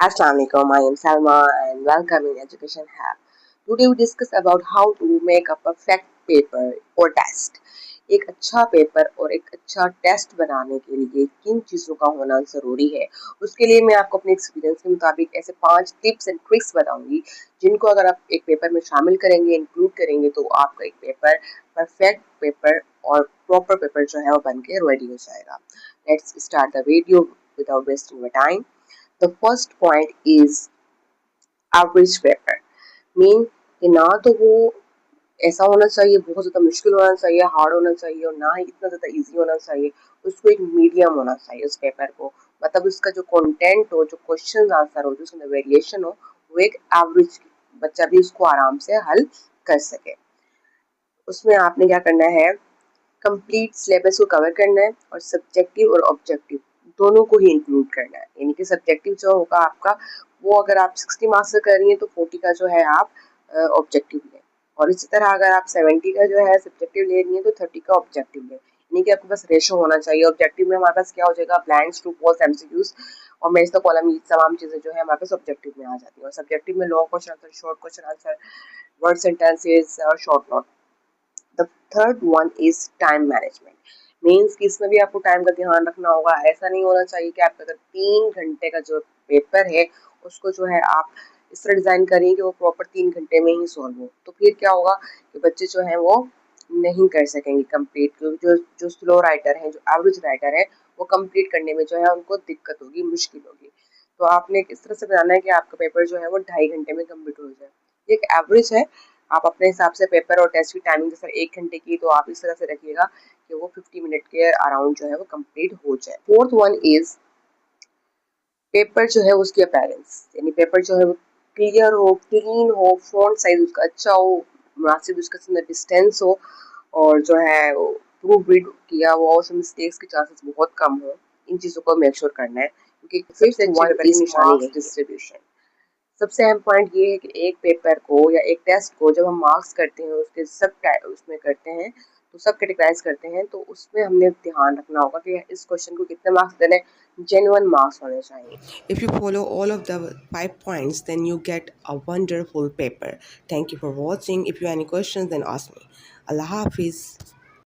Assalamualaikum, I am Salma and welcome in Education Hub. Today we discuss about how to make a perfect paper or test. एक अच्छा paper और एक अच्छा test बनाने के लिए किन चीज़ों का होना ज़रूरी है, उसके लिए मैं आपको अपने एक्सपीरियंस के मुताबिक ऐसे 5 टिप्स एंड ट्रिक्स बताऊंगी जिनको अगर आप एक पेपर में शामिल करेंगे, इंक्लूड करेंगे तो आपका एक पेपर परफेक्ट पेपर और प्रॉपर पेपर जो है वो बन के रेडी हो जाएगा। Let's start the video without wasting your time. The first point is average paper mean कि ना तो वो ऐसा होना चाहिए बहुत ज़्यादा मुश्किल होना चाहिए, हार्ड होना चाहिए और ना ही इतना ज़्यादा इजी होना चाहिए। उसको एक मीडियम होना चाहिए उस पेपर को, मतलब उसका जो कंटेंट हो, जो क्वेश्चन आंसर हो, जो उसमें वेरिएशन हो, वो एक एवरेज बच्चा भी उसको आराम से हल कर सके। उसमें आपने क्या करना है, कंप्लीट सिलेबस को कवर करना है और सब्जेक्टिव और ऑब्जेक्टिव दोनों को ही इंक्लूड करना है। यानी कि सब्जेक्टिव जो होगा आपका, वो अगर आप 60 मार्क्स का कर रही हैं तो 40 का जो है आप ऑब्जेक्टिव लें, और इसी तरह अगर आप 70 का जो है सब्जेक्टिव ले रही हैं तो 30 का ऑब्जेक्टिव लें। यानी कि आपके पास रेशो होना चाहिए। ऑब्जेक्टिव में हमारे पास क्या हो जाएगा, ब्लैंक्स, ट्रू फॉल्स, एमसीक्यूज और मेंस द कॉलम, ये तमाम चीज़ें जो है हमारे पास ऑब्जेक्टिव में आ जाती है। और सब्जेक्टिव में long question answer, short question answer, word sentences और short note. The third one is time management. Means कि इसमें भी आपको टाइम का ध्यान रखना होगा। ऐसा नहीं होना चाहिए कि आपका अगर 3 घंटे का जो पेपर है उसको जो है आप इस तरह डिज़ाइन करिए कि वो प्रॉपर 3 घंटे में ही सॉल्व हो। तो फिर क्या होगा कि बच्चे जो हैं वो नहीं कर सकेंगे कंप्लीट। जो जो स्लो राइटर हैं, जो एवरेज राइटर है, वो कंप्लीट करने में जो है उनको दिक्कत होगी, मुश्किल होगी। तो आपने इस तरह से बनाना है कि आपका पेपर जो है वो 2.5 घंटे में कंप्लीट हो जाए। ये एक एवरेज है। आप अपने हिसाब से पेपर और टेस्ट की टाइमिंग जैसे 1 घंटे की, तो आप इस तरह से रखिएगा कि वो 50 मिनट के अराउंड जो है वो कंप्लीट हो जाए। फोर्थ वन इज पेपर जो है उसकी अपीयरेंस, यानी पेपर जो है वो क्लियर हो, क्लीन हो, फॉन्ट साइज उसका अच्छा हो, मुनासिब उसका डिस्टेंस हो, और जो है प्रूफ रीड किया हुआ हो, उसमें मिस्टेक्स के चांसेस बहुत कम हो। इन चीज़ों को मेक श्योर करना है, क्योंकि सबसे अच्छी पेपर की निशानी है डिस्ट्रीब्यूशन। सबसे अहम पॉइंट ये है कि एक पेपर को या एक टेस्ट को जब हम मार्क्स करते हैं, उसके सब उसमें करते हैं, तो सब कैटेगराइज करते हैं, तो उसमें हमने ध्यान रखना होगा कि इस क्वेश्चन को कितने मार्क्स देने, जेन्युइन मार्क्स होने चाहिए। If you follow all of the 5 points, then you get a wonderful paper. Thank you for watching. If you have any questions, then ask me. Allah Hafiz.